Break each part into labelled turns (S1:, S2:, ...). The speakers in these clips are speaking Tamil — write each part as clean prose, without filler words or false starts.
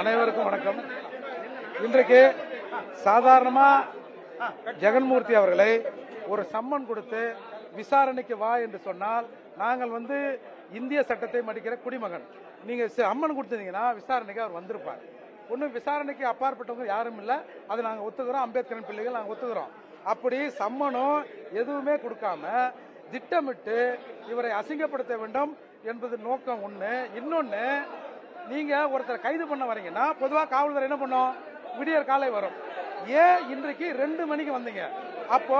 S1: அனைவருக்கும் வணக்கம். இன்றைக்கு சாதாரணமா ஜெகன்மூர்த்தி அவர்களை ஒரு சம்மன் கொடுத்து விசாரணைக்கு வா என்று சொன்னால், நாங்கள் இந்திய சட்டத்தை மதிக்கிற குடிமகன். நீங்க சம்மன் கொடுத்தீங்கன்னா விசாரணைக்கு அவர் வந்திருப்பார். ஒன்னும் விசாரணைக்கு அப்பாற்பட்டவங்க யாரும் இல்ல, அதை நாங்க ஒத்துக்கிறோம். அம்பேத்கரின் பிள்ளைகள் நாங்க ஒத்துக்கிறோம். அப்படி சம்மனும் எதுவுமே கொடுக்காம திட்டமிட்டு இவரை அசிங்கப்படுத்த வேண்டும் என்பது நோக்கம் ஒண்ணு. இன்னொன்னு, நீங்க ஒருத்தரை கைது பண்ண வரீங்கன்னா பொதுவா காவல்துறை என்ன பண்ணும்? விடியற் காலை வரும். ஏன் இன்றைக்கு 2 மணிக்கு வந்தீங்க? அப்போ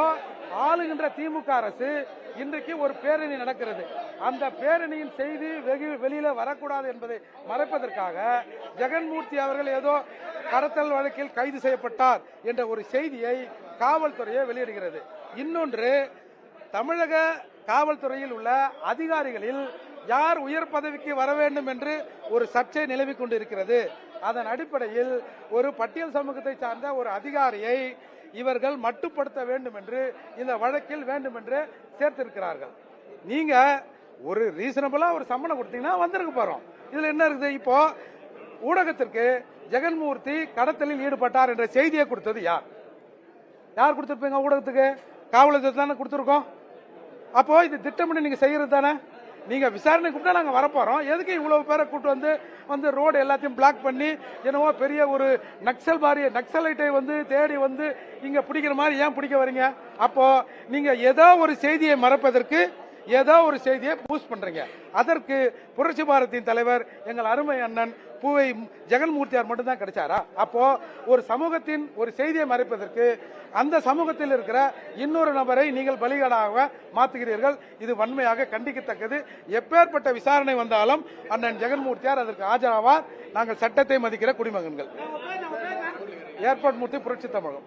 S1: ஆளுகின்ற திமுக அரசு இன்றைக்கு ஒரு பேரணி நடக்கிறது. அந்த பேரணியின் செய்தி வெளியில வரக்கூடாது என்பதை மறைப்பதற்காக ஜெகன்மூர்த்தி அவர்கள் ஏதோ கடத்தல் வழக்கில் கைது செய்யப்பட்டார் என்ற ஒரு செய்தியை காவல்துறையை வெளியிடுகிறது. இன்னொன்று, தமிழக காவல்துறையில் உள்ள அதிகாரிகளில் யார் உயர் பதவிக்கு வர வேண்டும் என்று ஒரு சர்ச்சை நிலவிக் கொண்டிருக்கிறது. அதன் அடிப்படையில் ஒரு பட்டியல் சமூகத்தை சார்ந்த ஒரு அதிகாரியை இவர்கள் மட்டுப்படுத்த வேண்டும் என்று இந்த வழக்கில் வேண்டும் என்று சேர்த்திருக்கிறார்கள். நீங்க ஒரு ரீசனபிளா ஒரு சம்மனை கொடுத்தீங்கன்னா வந்திருக்க போறோம். இதுல என்ன இருக்குது? இப்போ ஊடகத்திற்கு ஜெகன்மூர்த்தி கடத்தலில் ஈடுபட்டார் என்ற செய்தியை கொடுத்தது யார்? யார் கொடுத்திருப்பீங்க? ஊடகத்துக்கு காவல்துறை தானே கொடுத்திருக்கோம். அப்போ இது திட்டமிட்டு நீங்க செய்யறது தானே. நீங்க விசாரணை கூப்பிட்டா நாங்க வரப்போறோம். எதுக்கு இவ்வளவு பேரை கூப்பிட்டு வந்து ரோடு எல்லாத்தையும் பிளாக் பண்ணி என்னவோ பெரிய ஒரு நக்சலைட்டை தேடி இங்க பிடிக்கிற மாதிரி ஏன் பிடிக்க வரீங்க? அப்போ நீங்க ஏதோ ஒரு செய்தியை மறைப்பதற்கு ஏதோ ஒரு செய்தியை பூஸ்ட் பண்றீங்க. அதற்கு புரட்சி பாரதியின் தலைவர் எங்கள் அருமை அண்ணன் பூவை ஜெகன்மூர்த்தியார் மட்டும்தான் கிடைச்சாரா? அப்போ ஒரு சமூகத்தின் ஒரு செய்தியை மறைப்பதற்கு அந்த சமூகத்தில் இருக்கிற இன்னொரு நபரை நீங்கள் பலிகடாக மாற்றுகிறீர்கள். இது வன்மையாக கண்டிக்கத்தக்கது. எப்பேற்பட்ட விசாரணை வந்தாலும் அண்ணன் ஜெகன்மூர்த்தியார் அதற்கு ஆஜராவார். நாங்கள் சட்டத்தை மதிக்கிற குடிமகன்கள். ஏர்போர்ட் மூர்த்தி, புரட்சி தமிழகம்.